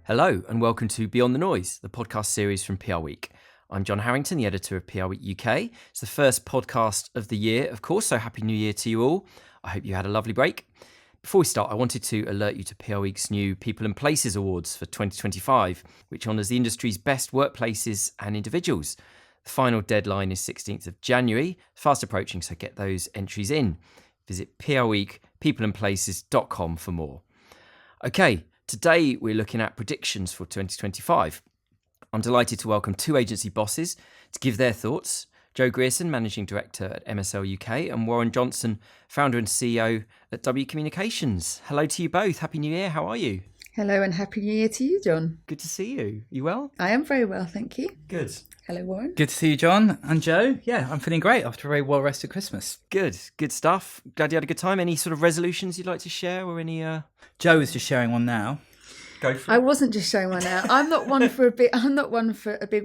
Hello and welcome to Beyond the Noise, the podcast series from PRWeek. I'm John Harrington, the editor of PRWeek UK. It's the first podcast of the year, of course, so Happy New Year to you all. I hope you had a lovely break. Before we start, I wanted to alert you to PRWeek's new People and Places Awards for 2025, which honours the industry's best workplaces and individuals. The final deadline is 16th of January, fast approaching, so get those entries in. Visit prweekpeopleandplaces.com for more. Okay, today we're looking at predictions for 2025. I'm delighted to welcome two agency bosses to give their thoughts. Jo Grierson, Managing Director at MSL UK, and Warren Johnson, Founder and CEO at W Communications. Hello to you both. Happy New Year. How are you? Hello and Happy New Year to you, John. Good to see you. You well? I am very well, thank you. Good. Hello, Warren. Good to see you, John and Jo. Yeah, I'm feeling great after a very well-rested Christmas. Good stuff. Glad you had a good time. Any sort of resolutions you'd like to share or any... Jo is just sharing one now. Go for it. I wasn't just showing one out. I'm not one for a big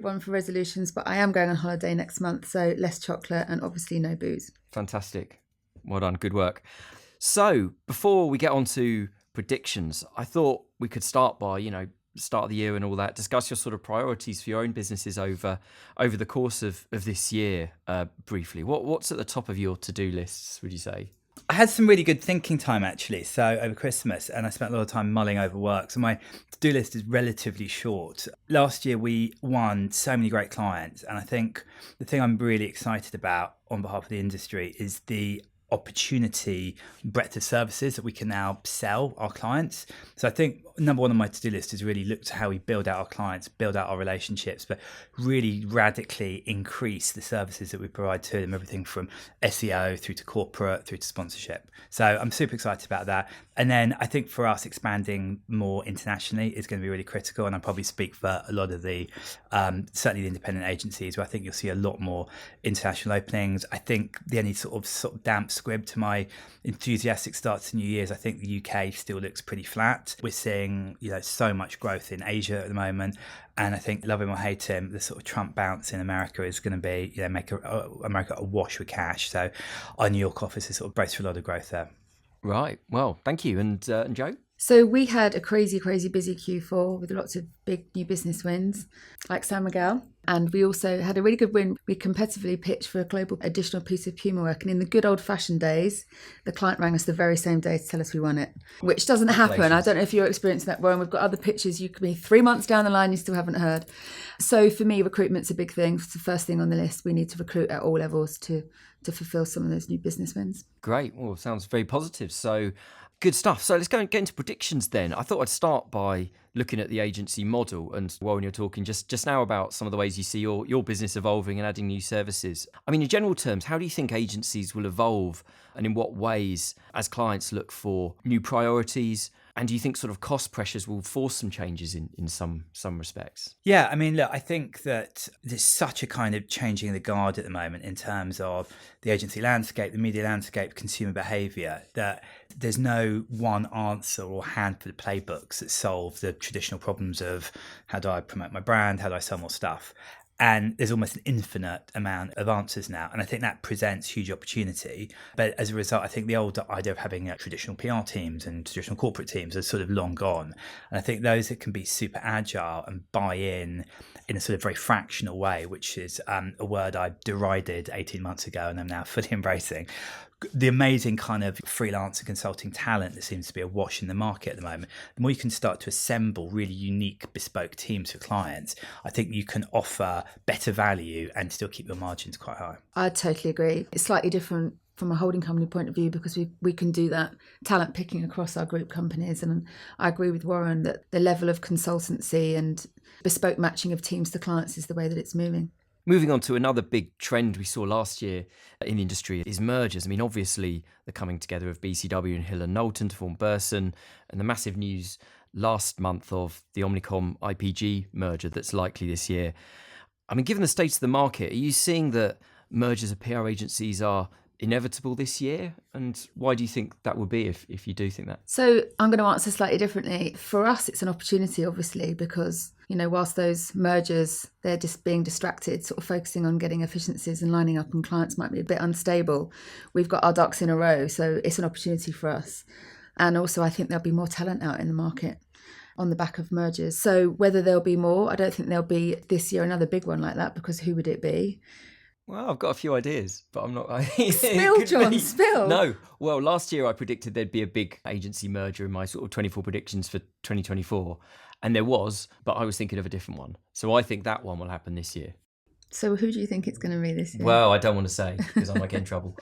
one for resolutions, but I am going on holiday next month, so less chocolate and obviously no booze. Fantastic. Well done. Good work. So, before we get on to predictions, I thought we could start by, start of the year and all that, discuss your sort of priorities for your own businesses over the course of this year briefly. What's at the top of your to-do lists, would you say? I had some really good thinking time, actually, so over Christmas, and I spent a lot of time mulling over work. So my to-do list is relatively short. Last year, we won so many great clients, and I think the thing I'm really excited about on behalf of the industry is the opportunity, breadth of services that we can now sell our clients. So I think number one on my to-do list is really look to how we build out our clients, build out our relationships, but really radically increase the services that we provide to them, everything from SEO through to corporate, through to sponsorship. So I'm super excited about that. And then I think for us, expanding more internationally is going to be really critical. And I probably speak for a lot of the, certainly the independent agencies, where I think you'll see a lot more international openings. I think the only sort of damp squib to my enthusiastic start to New Year's, I think the UK still looks pretty flat. We're seeing, so much growth in Asia at the moment. And I think, love him or hate him, the sort of Trump bounce in America is going to be, make America awash with cash. So our New York office is sort of braced for a lot of growth there. Right. Well, thank you. And Jo? So we had a crazy busy Q4 with lots of big new business wins, like San Miguel. And we also had a really good win. We competitively pitched for a global additional piece of Puma work. And in the good old-fashioned days, the client rang us the very same day to tell us we won it, which doesn't happen. I don't know if you're experiencing that, Warren. We've got other pitches. You could be 3 months down the line, you still haven't heard. So for me, recruitment's a big thing. It's the first thing on the list. We need to recruit at all levels to fulfill some of those new business wins. Great. Well, sounds very positive. So good stuff. So let's go and get into predictions then. I thought I'd start by looking at the agency model. And Warren, you're talking just now about some of the ways you see your business evolving and adding new services. I mean, in general terms, how do you think agencies will evolve and in what ways as clients look for new priorities? And do you think sort of cost pressures will force some changes in some respects? Yeah, I mean, look, I think that there's such a kind of changing of the guard at the moment in terms of the agency landscape, the media landscape, consumer behaviour, that there's no one answer or handful of playbooks that solve the traditional problems of how do I promote my brand, how do I sell more stuff? And there's almost an infinite amount of answers now. And I think that presents huge opportunity. But as a result, I think the old idea of having traditional PR teams and traditional corporate teams is sort of long gone. And I think those that can be super agile and buy in a sort of very fractional way, which is a word I derided 18 months ago and I'm now fully embracing. The amazing kind of freelance and consulting talent that seems to be awash in the market at the moment, the more you can start to assemble really unique bespoke teams for clients, I think you can offer better value and still keep your margins quite high. I totally agree. It's slightly different from a holding company point of view because we can do that talent picking across our group companies. And I agree with Warren that the level of consultancy and bespoke matching of teams to clients is the way that it's moving. Moving on to another big trend we saw last year in the industry is mergers. I mean, obviously, the coming together of BCW and Hill & Knowlton to form Burson, and the massive news last month of the Omnicom IPG merger that's likely this year. I mean, given the state of the market, are you seeing that mergers of PR agencies are inevitable this year? And why do you think that would be if you do think that? So I'm going to answer slightly differently. For us, it's an opportunity, obviously, because, whilst those mergers, they're just being distracted, sort of focusing on getting efficiencies and lining up, and clients might be a bit unstable. We've got our ducks in a row. So it's an opportunity for us. And also, I think there'll be more talent out in the market. on the back of mergers. So whether there'll be more, I don't think there'll be this year another big one like that, because who would it be? Well, I've got a few ideas, but I'm not... Spill, John, spill! No. Well, last year I predicted there'd be a big agency merger in my sort of 24 predictions for 2024. And there was, but I was thinking of a different one. So I think that one will happen this year. So who do you think it's going to be this year? Well, I don't want to say because I might get in trouble.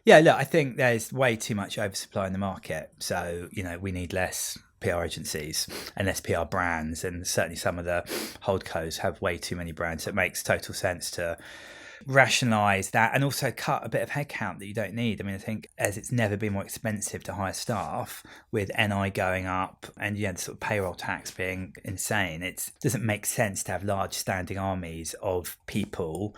Yeah, look, I think there's way too much oversupply in the market. So, we need less PR agencies and less PR brands. And certainly some of the holdcos have way too many brands. So it makes total sense to rationalise that and also cut a bit of headcount that you don't need. I mean, I think as it's never been more expensive to hire staff, with NI going up and the sort of payroll tax being insane, it doesn't make sense to have large standing armies of people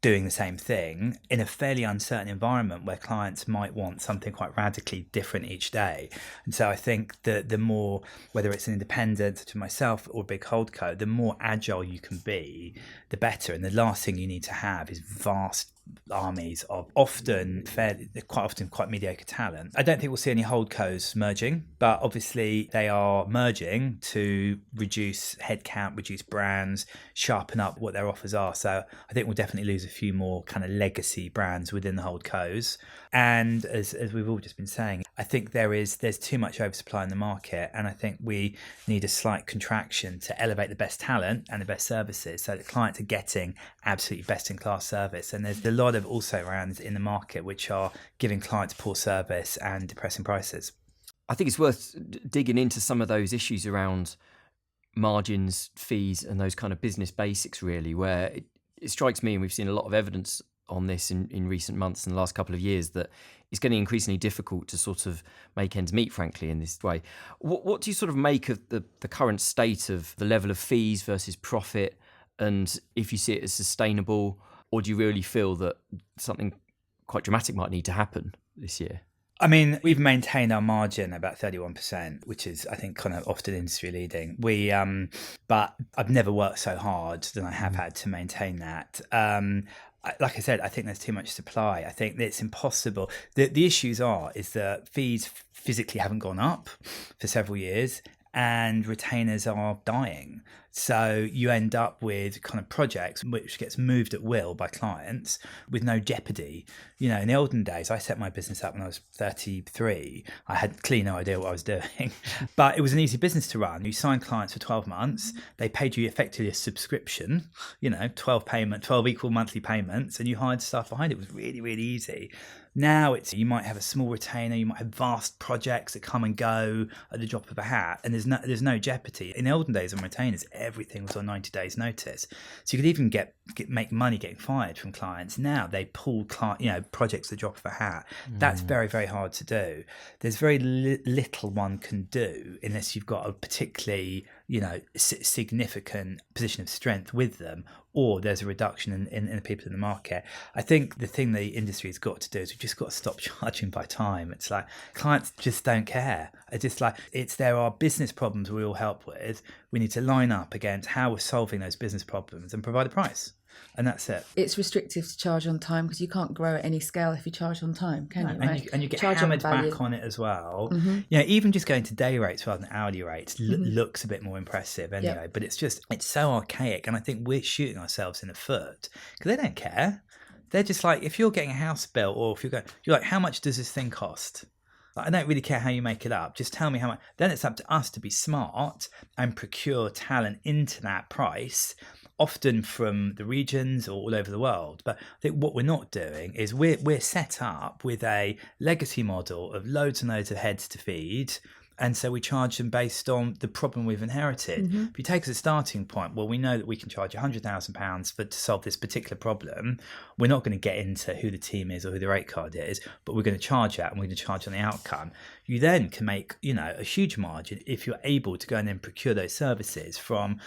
doing the same thing in a fairly uncertain environment where clients might want something quite radically different each day. And so I think that the more, whether it's an independent such as myself or a big holdco, the more agile you can be, the better. And the last thing you need to have is vast armies of quite often quite mediocre talent. I don't think we'll see any holdcos merging, but obviously they are merging to reduce headcount, reduce brands, sharpen up what their offers are. So I think we'll definitely lose a few more kind of legacy brands within the holdcos. And as we've all just been saying, I think there's too much oversupply in the market, and I think we need a slight contraction to elevate the best talent and the best services so that clients are getting absolutely best in class service. And there's a lot of also rounds in the market which are giving clients poor service and depressing prices. I think it's worth digging into some of those issues around margins, fees, and those kind of business basics, really, where it strikes me, and we've seen a lot of evidence on this in recent months and the last couple of years, that it's getting increasingly difficult to sort of make ends meet, frankly, in this way. What do you sort of make of the current state of the level of fees versus profit, and if you see it as sustainable, or do you really feel that something quite dramatic might need to happen this year? I mean, we've maintained our margin about 31%, which is, I think, kind of often industry leading. But I've never worked so hard than I have had to maintain that. Like I said, I think there's too much supply. I think that it's impossible. The issues is that fees physically haven't gone up for several years, and retainers are dying. So you end up with kind of projects which gets moved at will by clients with no jeopardy. In the olden days, I set my business up when I was 33. I had clearly no idea what I was doing, but it was an easy business to run. You signed clients for 12 months. They paid you effectively a subscription, 12 equal monthly payments, and you hired staff behind it. It was really, really easy. Now you might have a small retainer, you might have vast projects that come and go at the drop of a hat, and there's no jeopardy. In the olden days on retainers, everything was on 90 days notice, so you could even make money getting fired from clients. Now they pull projects at the drop of a hat. That's very, very hard to do. There's very little one can do unless you've got a particularly significant position of strength with them, or there's a reduction in the people in the market. I think the thing the industry has got to do is we've just got to stop charging by time. It's like clients just don't care. It's just like there are business problems we all help with. We need to line up against how we're solving those business problems and provide a price. And that's it. It's restrictive to charge on time because you can't grow at any scale if you charge on time, can you? Right? And you get hammered back on it as well. Mm-hmm. Even just going to day rates rather than hourly rates looks a bit more impressive anyway. Yep. But it's so archaic, and I think we're shooting ourselves in the foot because they don't care. They're just like, if you're getting a house built, or if you're like, how much does this thing cost? I don't really care how you make it up. Just tell me how much. Then it's up to us to be smart and procure talent into that price, often from the regions or all over the world. But I think what we're not doing is we're set up with a legacy model of loads and loads of heads to feed. And so we charge them based on the problem we've inherited. Mm-hmm. If you take as a starting point, well, we know that we can charge £100,000 to solve this particular problem. We're not going to get into who the team is or who the rate card is, but we're going to charge that, and we're going to charge on the outcome. You then can make, a huge margin if you're able to go and then procure those services from,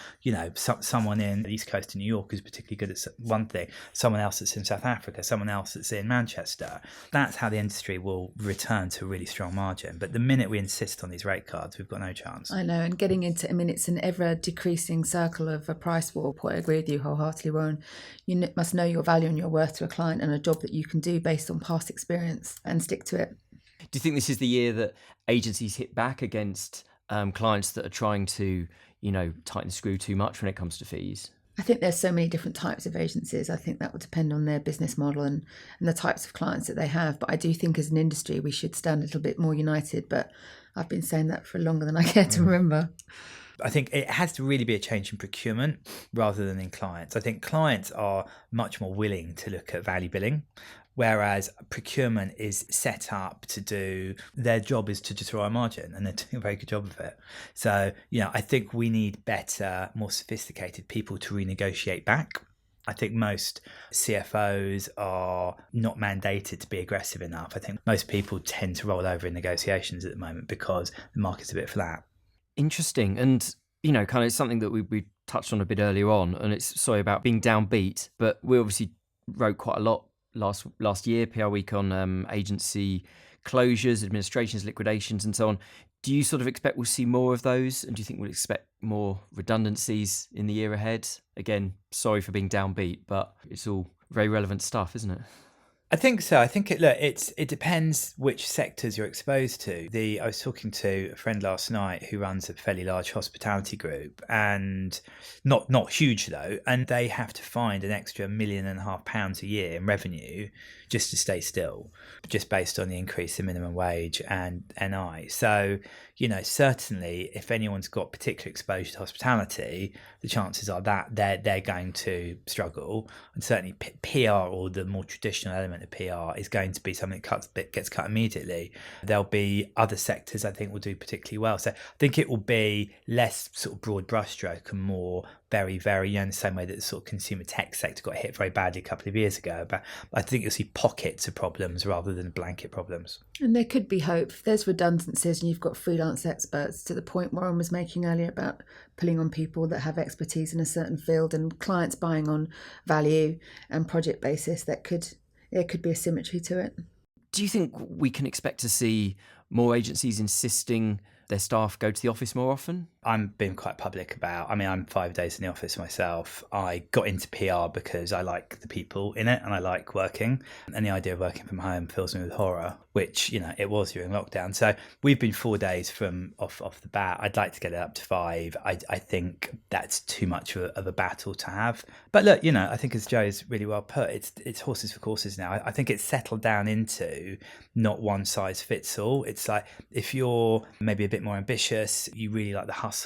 someone in the East Coast of New York who's particularly good at one thing, someone else that's in South Africa, someone else that's in Manchester. That's how the industry will return to a really strong margin. But the minute we insist on these rate cards, we've got no chance. I know, and getting into, it's an ever decreasing circle of a price war. I agree with you wholeheartedly, Warren. You must know your value and your worth to a client and a job that you can do based on past experience and stick to it. Do you think this is the year that agencies hit back against clients that are trying to, tighten the screw too much when it comes to fees? I think there's so many different types of agencies. I think that will depend on their business model and the types of clients that they have. But I do think as an industry, we should stand a little bit more united. But I've been saying that for longer than I care to remember. I think it has to really be a change in procurement rather than in clients. I think clients are much more willing to look at value billing, whereas procurement is set up to do, their job is to destroy a margin, and they're doing a very good job of it. So, I think we need better, more sophisticated people to renegotiate back. I think most CFOs are not mandated to be aggressive enough. I think most people tend to roll over in negotiations at the moment because the market's a bit flat. Interesting. And, kind of something that we touched on a bit earlier on, and it's sorry about being downbeat, but we obviously wrote quite a lot last year, PRWeek, on agency closures, administrations, liquidations, and so on. Do you sort of expect we'll see more of those? And do you think we'll expect more redundancies in the year ahead? Again, sorry for being downbeat, but it's all very relevant stuff, isn't it? I think so. I think it depends which sectors you're exposed to. I was talking to a friend last night who runs a fairly large hospitality group, and not huge though, and they have to find an extra £1.5 million a year in revenue just to stay still, just based on the increase in minimum wage and NI. So, certainly if anyone's got particular exposure to hospitality, the chances are that they're going to struggle. And certainly PR, or the more traditional element of PR, is going to be something that gets cut immediately. There'll be other sectors I think will do particularly well. So I think it will be less sort of broad brushstroke and more very, very, in the same way that the sort of consumer tech sector got hit very badly a couple of years ago. But I think you'll see pockets of problems rather than blanket problems. And there could be hope. If there's redundancies and you've got freelance experts, to the point Warren was making earlier about pulling on people that have expertise in a certain field, and clients buying on value and project basis, there could be a symmetry to it. Do you think we can expect to see more agencies insisting their staff go to the office more often? I'm being quite public about, I'm 5 days in the office myself. I got into PR because I like the people in it and I like working. And the idea of working from home fills me with horror, which, it was during lockdown. So we've been 4 days from off the bat. I'd like to get it up to 5. I think that's too much of a battle to have. But look, I think as Jo's really well put, it's horses for courses now. I think it's settled down into not one size fits all. It's like, if you're maybe a bit more ambitious, you really like the hustle,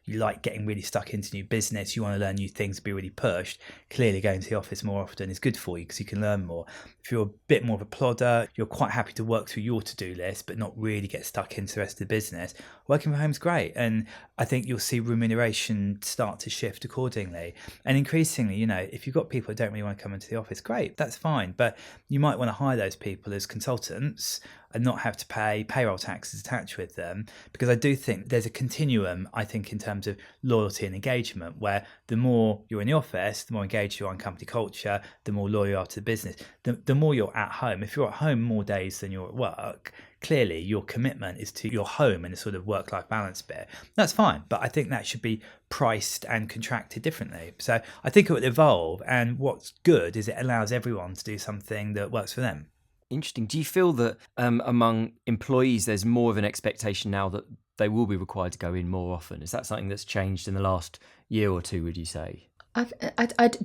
you like getting really stuck into new business, you want to learn new things, be really pushed, clearly going to the office more often is good for you because you can learn more. If you're a bit more of a plodder, you're quite happy to work through your to-do list but not really get stuck into the rest of the business, working from home is great. And I think you'll see remuneration start to shift accordingly. And increasingly, if you've got people who don't really want to come into the office, great, that's fine. But you might want to hire those people as consultants and not have to pay payroll taxes attached with them, because I do think there's a continuum, I think, in terms of loyalty and engagement, where the more you're in the office, the more engaged you are in company culture, the more loyal you are to the business. The more you're at home, if you're at home more days than you're at work, clearly your commitment is to your home and a sort of work-life balance bit. That's fine, but I think that should be priced and contracted differently. So I think it will evolve, and what's good is it allows everyone to do something that works for them. Interesting. Do you feel that among employees there's more of an expectation now that they will be required to go in more often? Is that something that's changed in the last year or two, would you say? I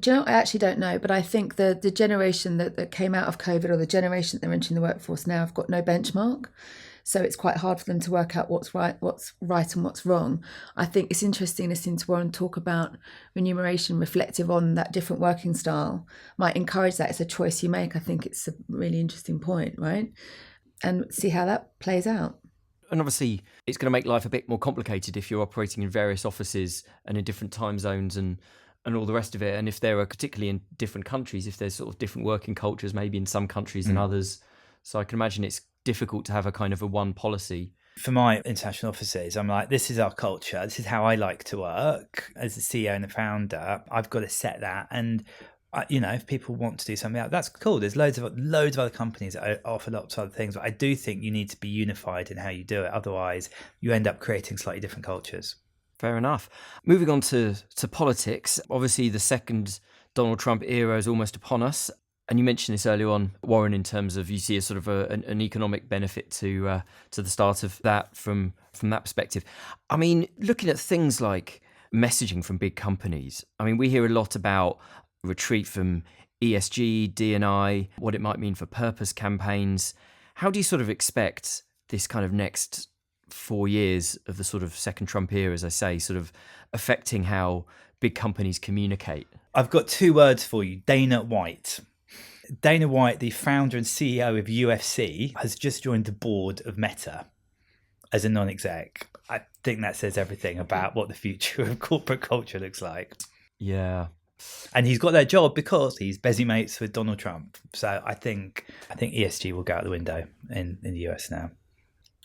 actually don't know, but I think the generation that came out of COVID, or the generation that are entering the workforce now, have got no benchmark. So it's quite hard for them to work out what's right and what's wrong. I think it's interesting listening to Warren talk about remuneration reflective on that different working style. Might encourage that. It's a choice you make. I think it's a really interesting point, right? And see how that plays out. And obviously, it's going to make life a bit more complicated if you're operating in various offices and in different time zones and all the rest of it. And if there are, particularly in different countries, if there's sort of different working cultures, maybe in some countries than others. So I can imagine it's difficult to have a kind of a one policy. For my international offices, I'm like, this is our culture. This is how I like to work as the CEO and the founder. I've got to set that. And if people want to do something else, that's cool. There's loads of other companies that offer lots of other things, but I do think you need to be unified in how you do it. Otherwise, you end up creating slightly different cultures. Fair enough. Moving on to politics, obviously the second Donald Trump era is almost upon us. And you mentioned this earlier on, Warren, in terms of you see a sort of an economic benefit to the start of that from that perspective. I mean, looking at things like messaging from big companies, I mean, we hear a lot about retreat from ESG, D&I, what it might mean for purpose campaigns. How do you sort of expect this kind of next 4 years of the sort of second Trump era, as I say, sort of affecting how big companies communicate? I've got 2 words for you. Dana White. Dana White, the founder and CEO of UFC, has just joined the board of Meta as a non-exec. I think that says everything about what the future of corporate culture looks like. Yeah. And he's got that job because he's busy mates with Donald Trump. So I think ESG will go out the window in the US now.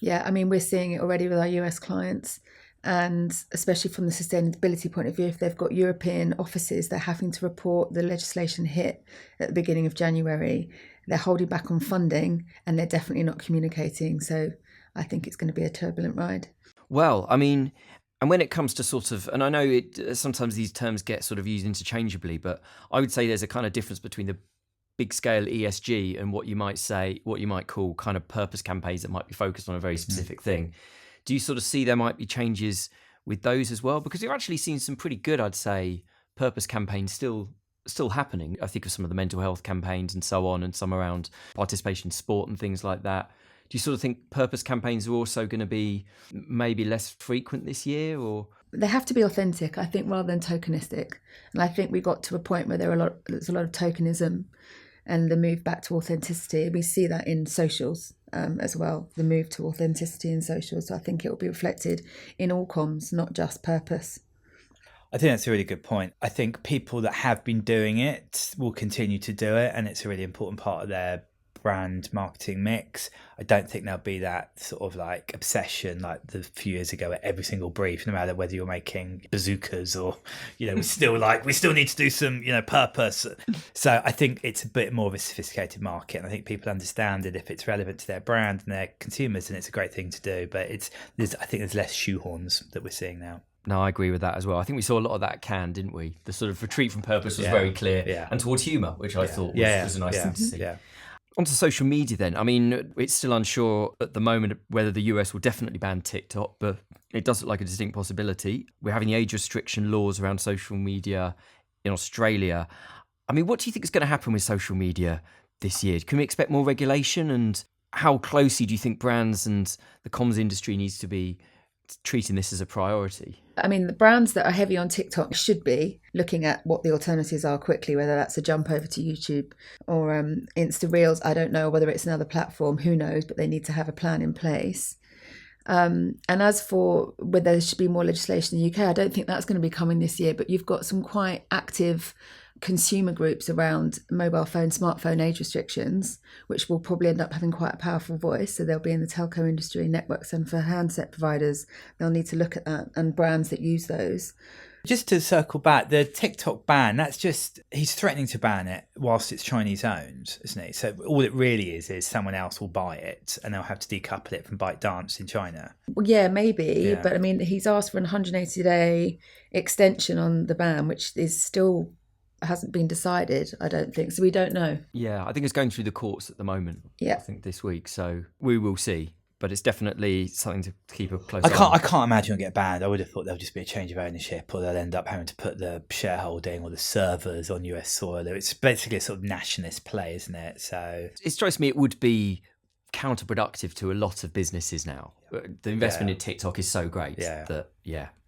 Yeah, I mean, we're seeing it already with our US clients. And especially from the sustainability point of view, if they've got European offices, they're having to report the legislation hit at the beginning of January. They're holding back on funding and they're definitely not communicating. So I think it's going to be a turbulent ride. Well, I mean, and when it comes to sort of, and I know sometimes these terms get sort of used interchangeably, but I would say there's a kind of difference between the big scale ESG and what you might call kind of purpose campaigns that might be focused on a very specific thing. Do you sort of see there might be changes with those as well? Because you're actually seeing some pretty good, I'd say, purpose campaigns still happening. I think of some of the mental health campaigns and so on, and some around participation in sport and things like that. Do you sort of think purpose campaigns are also going to be maybe less frequent this year, or? They have to be authentic, I think, rather than tokenistic. And I think we got to a point where there's a lot of tokenism and the move back to authenticity. We see that in socials as well, the move to authenticity in socials. So I think it will be reflected in all comms, not just purpose. I think that's a really good point. I think people that have been doing it will continue to do it, and it's a really important part of their brand marketing mix. I don't think there'll be that sort of like obsession like the few years ago at every single brief, no matter whether you're making bazookas or, we still need to do some, purpose. So I think it's a bit more of a sophisticated market, and I think people understand that if it's relevant to their brand and their consumers, then it's a great thing to do. But I think there's less shoehorns that we're seeing now. No, I agree with that as well. I think we saw a lot of that at Cannes, didn't we? The sort of retreat from purpose was very clear, and towards humour, which I thought was a nice thing to see. Yeah. Onto social media then. I mean, it's still unsure at the moment whether the US will definitely ban TikTok, but it does look like a distinct possibility. We're having the age restriction laws around social media in Australia. I mean, what do you think is going to happen with social media this year? Can we expect more regulation? And how closely do you think brands and the comms industry needs to be treating this as a priority? I mean, the brands that are heavy on TikTok should be looking at what the alternatives are quickly, whether that's a jump over to YouTube or Insta Reels. I don't know whether it's another platform, who knows, but they need to have a plan in place. And as for whether there should be more legislation in the UK, I don't think that's going to be coming this year, but you've got some quite active consumer groups around mobile phone, smartphone age restrictions, which will probably end up having quite a powerful voice. So they'll be in the telco industry, networks, and for handset providers, they'll need to look at that, and brands that use those. Just to circle back, the TikTok ban, he's threatening to ban it whilst it's Chinese owned, isn't he? So all it really is someone else will buy it and they'll have to decouple it from ByteDance in China. Well, yeah, maybe. But I mean, he's asked for an 180-day extension on the ban, which is still hasn't been decided, I don't think. So we don't know. Yeah, I think it's going through the courts at the moment. Yeah. I think this week. So we will see. But it's definitely something to keep a close eye on. I can't imagine it'll get banned. I would have thought there'll just be a change of ownership, or they'll end up having to put the shareholding or the servers on US soil. It's basically a sort of nationalist play, isn't it? So it strikes me it would be counterproductive to a lot of businesses now. The investment in TikTok is so great that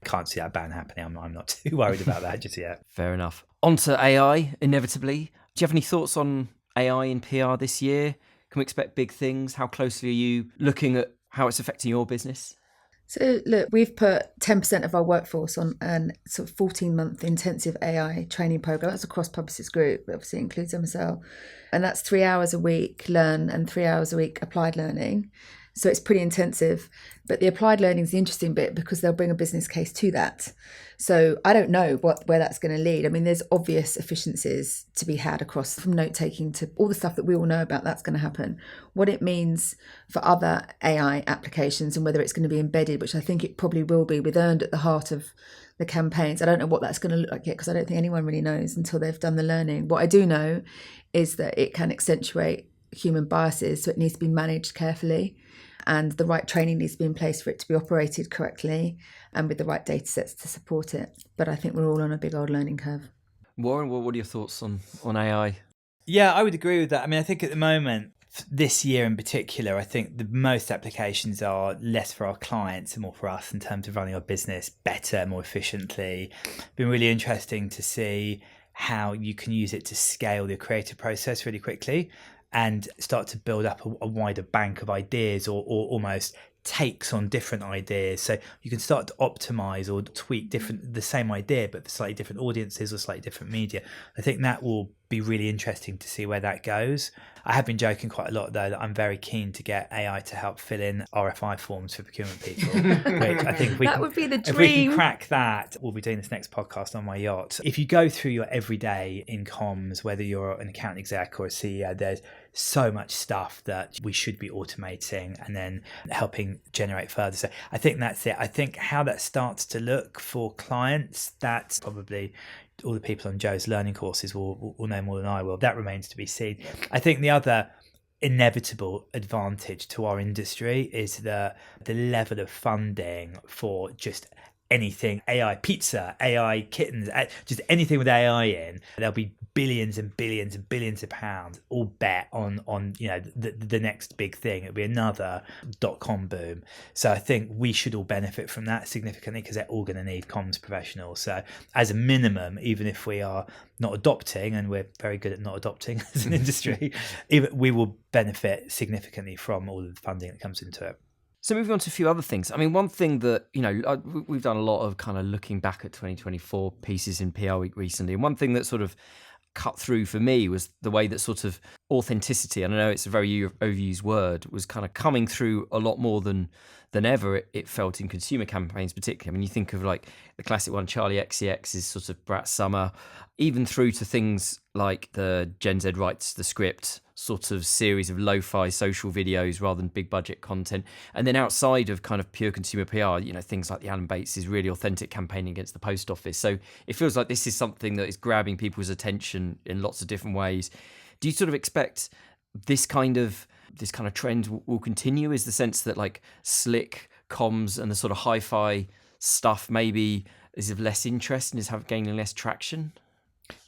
can't see that ban happening. I'm not too worried about that just yet. Fair enough. On to AI, inevitably. Do you have any thoughts on AI in PR this year? Can we expect big things? How closely are you looking at how it's affecting your business? So look, we've put 10% of our workforce on an sort of 14-month intensive AI training program. That's across Publicis Group, but obviously includes MSL. And that's 3 hours a week learn and 3 hours a week applied learning. So it's pretty intensive. But the applied learning is the interesting bit because they'll bring a business case to that. So I don't know where that's going to lead. I mean, there's obvious efficiencies to be had across from note-taking to all the stuff that we all know about that's going to happen. What it means for other AI applications and whether it's going to be embedded, which I think it probably will be, with earned at the heart of the campaigns. I don't know what that's going to look like yet because I don't think anyone really knows until they've done the learning. What I do know is that it can accentuate human biases, so it needs to be managed carefully, and the right training needs to be in place for it to be operated correctly and with the right data sets to support it. But I think we're all on a big old learning curve. Warren, what are your thoughts on AI? Yeah, I would agree with that. I mean, I think at the moment, this year in particular, I think the most applications are less for our clients and more for us in terms of running our business better, more efficiently. It's been really interesting to see how you can use it to scale the creative process really quickly and start to build up a wider bank of ideas or almost takes on different ideas. So you can start to optimize or tweak the same idea, but for slightly different audiences or slightly different media. I think that will be really interesting to see where that goes. I have been joking quite a lot, though, that I'm very keen to get AI to help fill in RFI forms for procurement people. Which I think that would be the dream. If we can crack that, we'll be doing this next podcast on my yacht. If you go through your everyday in comms, whether you're an account exec or a CEO, there's so much stuff that we should be automating and then helping generate further. So I think that's it. I think how that starts to look for clients, that's probably all the people on Jo's learning courses will know more than I will. That remains to be seen. I think the other inevitable advantage to our industry is the level of funding for just anything AI pizza, AI kittens, just anything with AI in. There'll be billions and billions and billions of pounds all bet on the next big thing. It'll be another .com boom. So I think we should all benefit from that significantly because they're all going to need comms professionals. So as a minimum, even if we are not adopting, and we're very good at not adopting as an industry, even we will benefit significantly from all of the funding that comes into it. So moving on to a few other things. I mean, one thing that, we've done a lot of kind of looking back at 2024 pieces in PRWeek recently. And one thing that sort of cut through for me was the way that sort of authenticity, and I know it's a very overused word, was kind of coming through a lot more than ever it felt in consumer campaigns particularly. I mean, you think of like the classic one, Charlie XCX's sort of Brat Summer, even through to things like the Gen Z Writes the Script sort of series of lo-fi social videos rather than big budget content. And then outside of kind of pure consumer PR, things like the Alan Bates' really authentic campaign against the post office. So it feels like this is something that is grabbing people's attention in lots of different ways. Do you sort of expect this kind of trend will continue? Is the sense that like slick comms and the sort of hi-fi stuff maybe is of less interest and is gaining less traction?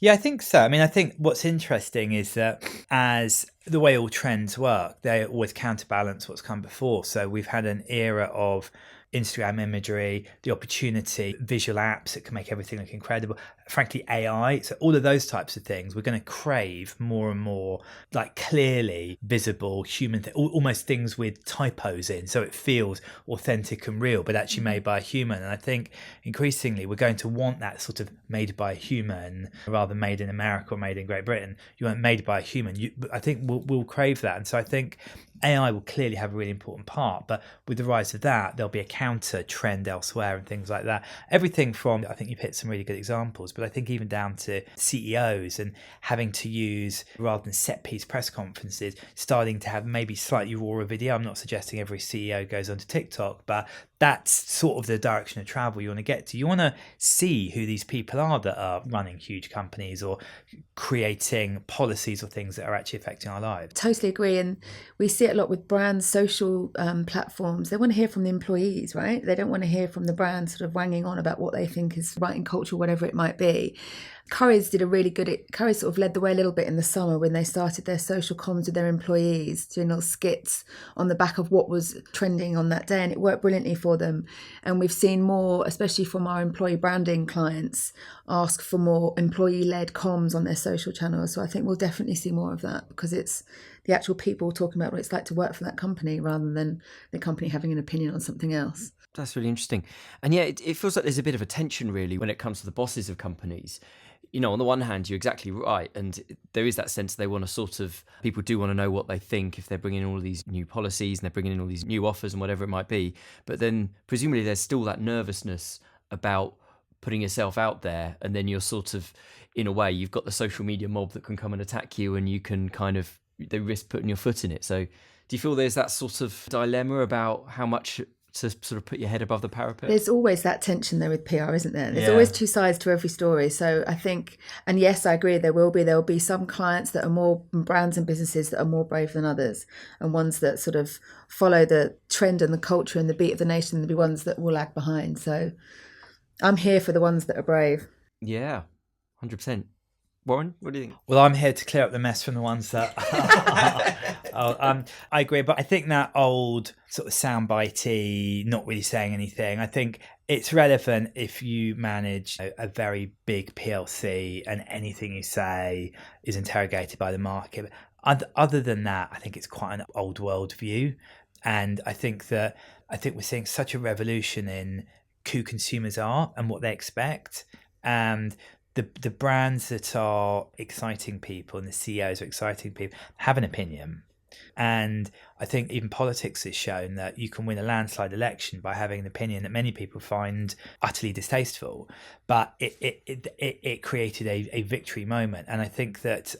Yeah, I think so. I mean, I think what's interesting is that as the way all trends work, they always counterbalance what's come before. So we've had an era of Instagram imagery, the opportunity, visual apps that can make everything look incredible. Frankly, AI, so all of those types of things, we're going to crave more and more like clearly visible human, almost things with typos in, so it feels authentic and real, but actually made by a human. And I think increasingly we're going to want that sort of made by a human rather than made in America or made in Great Britain. You want made by a human. I think we'll crave that. And so I think AI will clearly have a really important part, but with the rise of that, there'll be a counter trend elsewhere and things like that. Everything from, I think you've hit some really good examples, but I think even down to CEOs and having to use, rather than set piece press conferences, starting to have maybe slightly rawer video. I'm not suggesting every CEO goes onto TikTok, but that's sort of the direction of travel you want to get to. You want to see who these people are that are running huge companies or creating policies or things that are actually affecting our lives. Totally agree. And we see it a lot with brands, social platforms. They want to hear from the employees, right? They don't want to hear from the brand sort of wanging on about what they think is right in culture, whatever it might be. Currys did a really good, Currys sort of led the way a little bit in the summer when they started their social comms with their employees, doing little skits on the back of what was trending on that day, and it worked brilliantly for them. And we've seen more, especially from our employee branding clients, ask for more employee-led comms on their social channels. So I think we'll definitely see more of that because it's the actual people talking about what it's like to work for that company rather than the company having an opinion on something else. That's really interesting. And yeah, it feels like there's a bit of a tension really when it comes to the bosses of companies. On the one hand, you're exactly right. And there is that sense they want to sort of, people do want to know what they think if they're bringing in all of these new policies and they're bringing in all these new offers and whatever it might be. But then presumably there's still that nervousness about putting yourself out there. And then you're sort of, in a way, you've got the social media mob that can come and attack you and you can they risk putting your foot in it. So do you feel there's that sort of dilemma about how much to sort of put your head above the parapet? There's always that tension there with PR, isn't there? There's Yeah. always two sides to every story. So I think, and yes, I agree, there'll be some clients that are more, brands and businesses that are more brave than others, and ones that sort of follow the trend and the culture and the beat of the nation, and there'll be ones that will lag behind. So I'm here for the ones that are brave. Yeah, 100%. Warren, what do you think? Well, I'm here to clear up the mess from the ones that I agree, but I think that old sort of soundbitey, not really saying anything, I think it's relevant if you manage a very big PLC and anything you say is interrogated by the market. Other than that, I think it's quite an old world view. And I think we're seeing such a revolution in who consumers are and what they expect. And the brands that are exciting people and the CEOs are exciting people have an opinion. And I think even politics has shown that you can win a landslide election by having an opinion that many people find utterly distasteful. But it created a victory moment. And I think that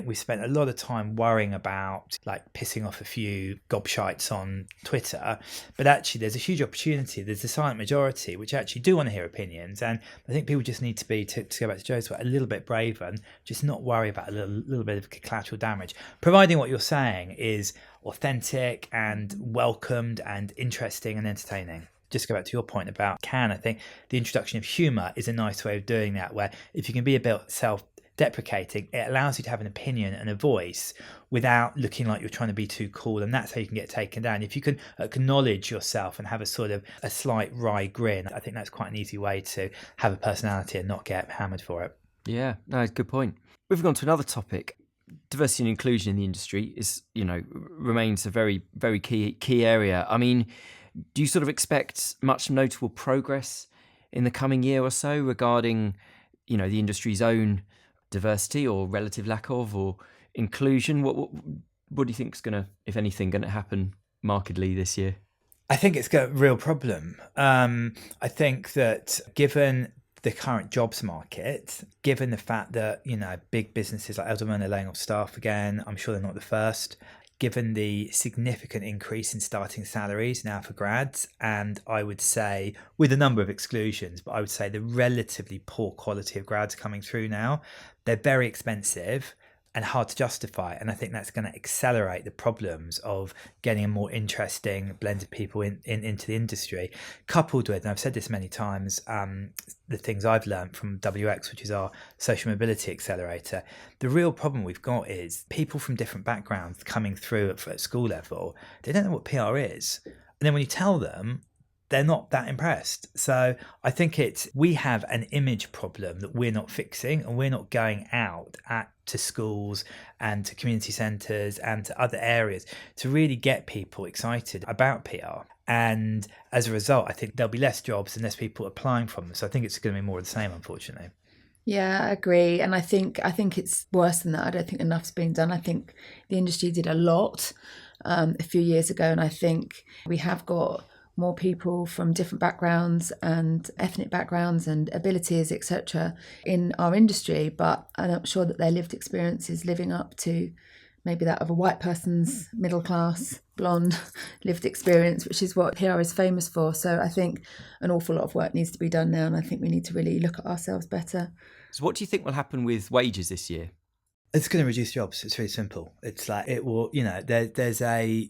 we spent a lot of time worrying about like pissing off a few gobshites on Twitter, but actually there's a huge opportunity. There's a silent majority which actually do want to hear opinions, and I think people just need to be, to go back to Jo's point, a little bit braver and just not worry about a little bit of collateral damage, providing what you're saying is authentic and welcomed and interesting and entertaining. Just go back to your point about Cannes, I think the introduction of humour is a nice way of doing that, where if you can be a bit self-deprecating, it allows you to have an opinion and a voice without looking like you're trying to be too cool, and that's how you can get taken down. If you can acknowledge yourself and have a sort of a slight wry grin, I think that's quite an easy way to have a personality and not get hammered for it. Yeah, no, good point. Moving on to another topic, diversity and inclusion in the industry is, remains a very, very key area. I mean, do you sort of expect much notable progress in the coming year or so regarding, the industry's own diversity or relative lack of, or inclusion? What do you think is going to, if anything, going to happen markedly this year? I think it's got a real problem. I think that given the current jobs market, given the fact that, big businesses like Edelman are laying off staff again, I'm sure they're not the first, given the significant increase in starting salaries now for grads, and I would say with a number of exclusions, but I would say the relatively poor quality of grads coming through now, they're very expensive and hard to justify. And I think that's going to accelerate the problems of getting a more interesting blend of people into the industry, coupled with, and I've said this many times, the things I've learned from WX, which is our social mobility accelerator. The real problem we've got is people from different backgrounds coming through at school level, they don't know what PR is. And then when you tell them, they're not that impressed. So I think we have an image problem that we're not fixing, and we're not going out to schools and to community centres and to other areas to really get people excited about PR. And as a result, I think there'll be less jobs and less people applying from them. So I think it's going to be more of the same, unfortunately. Yeah, I agree. And I think it's worse than that. I don't think enough's been done. I think the industry did a lot a few years ago, and I think we have got more people from different backgrounds and ethnic backgrounds and abilities, etc., in our industry, but I'm not sure that their lived experience is living up to maybe that of a white person's middle class, blonde lived experience, which is what PR is famous for. So I think an awful lot of work needs to be done now, and I think we need to really look at ourselves better. So what do you think will happen with wages this year? It's going to reduce jobs. It's really simple. It's like it will, there's a,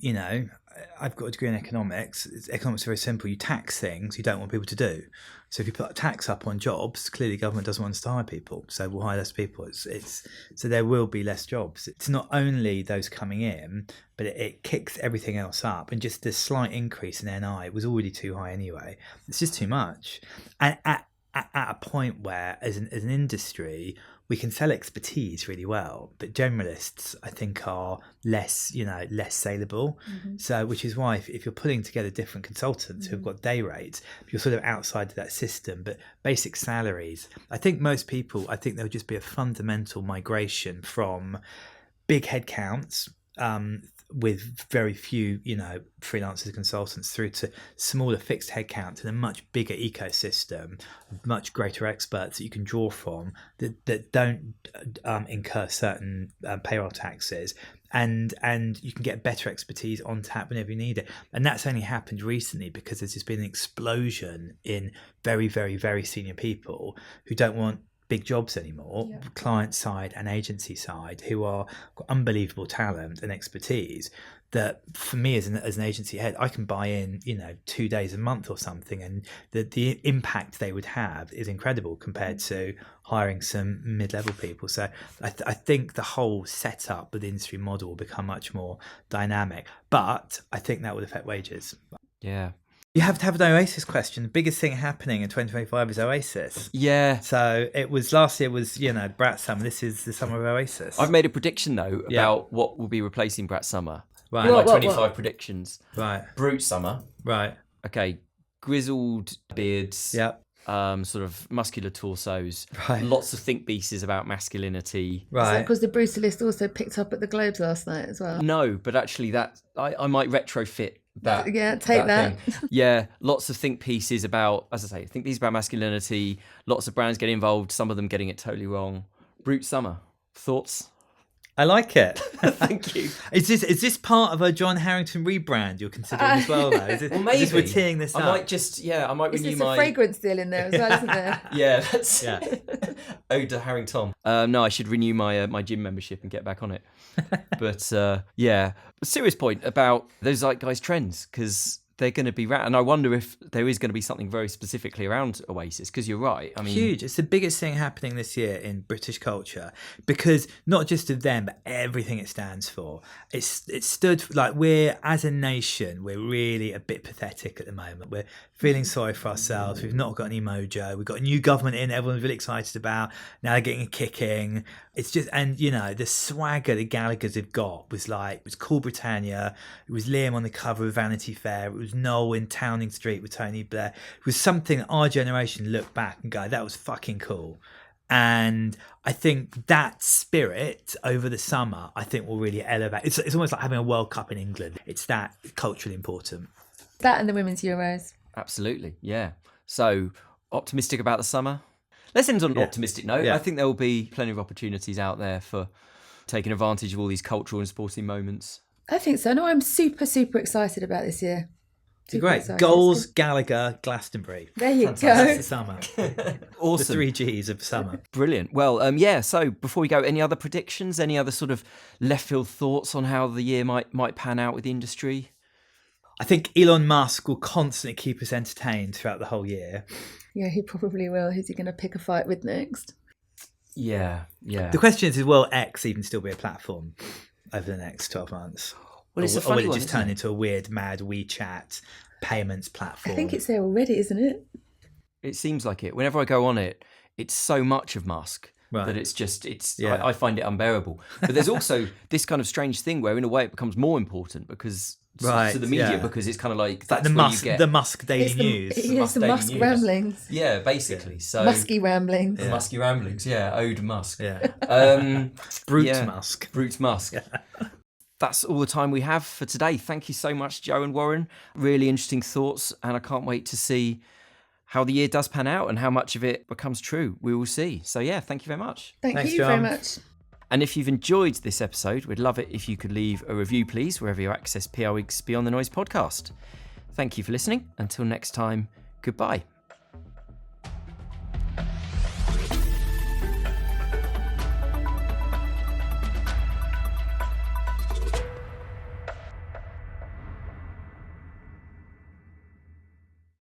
I've got a degree in economics. Economics is very simple. You tax things you don't want people to do. So if you put a tax up on jobs, clearly government doesn't want us to hire people. So we'll hire less people. So there will be less jobs. It's not only those coming in, but it kicks everything else up. And just this slight increase in NI was already too high anyway. It's just too much. And at a point where, as an industry, we can sell expertise really well, but generalists, I think, are less saleable. Mm-hmm. So, which is why if you're putting together different consultants who've got day rates, you're sort of outside of that system. But basic salaries, I think there'll just be a fundamental migration from big headcounts, with very few, freelancers, consultants, through to smaller fixed headcount and a much bigger ecosystem, much greater experts that you can draw from that don't incur certain payroll taxes. And you can get better expertise on tap whenever you need it. And that's only happened recently because there's just been an explosion in very, very, very senior people who don't want big jobs anymore, client side and agency side, who are got unbelievable talent and expertise that for me as an agency head, I can buy in, 2 days a month or something, and the impact they would have is incredible compared to hiring some mid-level people. So I think the whole setup of the industry model will become much more dynamic, but I think that would affect wages. Yeah. You have to have an Oasis question. The biggest thing happening in 2025 is Oasis. Yeah. So it was last year was, Brat Summer. This is the summer of Oasis. I've made a prediction though about what will be replacing Brat Summer. Right. Like 25 predictions. Right. Brute Summer. Right. Okay. Grizzled beards. Yep. Sort of muscular torsos. Right. Lots of think pieces about masculinity. Right. Because the Brutalist also picked up at the Globes last night as well. No, but actually that I might retrofit that. Yeah, take that. Yeah, lots of think pieces about, as I say, think pieces about masculinity. Lots of brands getting involved, some of them getting it totally wrong. Brute Summer. Thoughts? I like it. Thank you. Is this part of a John Harrington rebrand you're considering as well, though? Well, maybe. Is this, we're teeing this up? I might renew There's my... a fragrance deal in there as well, isn't there? Yeah, that's... Yeah. Ode to Harrington. No, I should renew my my gym membership and get back on it. But yeah, a serious point about those zeitgeist trends, because they're going to be and I wonder if there is going to be something very specifically around Oasis, because you're right. I mean, huge. It's the biggest thing happening this year in British culture, because not just of them, but everything it stands for. It stood like, we're as a nation, we're really a bit pathetic at the moment. We're feeling sorry for ourselves. We've not got any mojo. We've got a new government in, everyone's really excited about. Now they're getting a kicking. It's just, and the swagger the Gallaghers have got was like, it was Cool Britannia. It was Liam on the cover of Vanity Fair. It was Noel in Towning Street with Tony Blair. It was something that our generation look back and go, that was fucking cool. And I think that spirit over the summer, I think will really elevate. It's almost like having a World Cup in England. It's that culturally important. That and the Women's Euros. Absolutely, yeah. So, optimistic about the summer? Let's end on an optimistic note. Yeah. I think there will be plenty of opportunities out there for taking advantage of all these cultural and sporting moments. I think so. No, I'm super, super excited about this year. Super Great. excited. Goals, Gallagher, Glastonbury. There you That's go. the summer. Awesome. The 3 Gs of summer. Brilliant. Well, so before we go, any other predictions? Any other sort of left field thoughts on how the year might pan out with the industry? I think Elon Musk will constantly keep us entertained throughout the whole year. Yeah, he probably will. Who's he going to pick a fight with next? Yeah. The question is, will X even still be a platform over the next 12 months? Well, it's a or funny will it one, just isn't turn it? into a weird, mad WeChat payments platform? I think it's there already, isn't it? It seems like it. Whenever I go on it, it's so much of Musk. Right. That I find it unbearable. But there's also this kind of strange thing where, in a way, it becomes more important because to the media, because it's kind of like that's the Musk Daily News. It's the Daily Musk News. ramblings. Yeah, basically. So Musky ramblings. the Musky ramblings. Yeah, Ode Musk. Yeah. Brute Musk. Brute Musk. That's all the time we have for today. Thank you so much, Jo and Warren. Really interesting thoughts, and I can't wait to see how the year does pan out and how much of it becomes true. We will see. So yeah, thank you very much. Thanks, you John. very much. And if you've enjoyed this episode, we'd love it if you could leave a review, please, wherever you access PRWeek's Beyond the Noise podcast. Thank you for listening. Until next time, goodbye.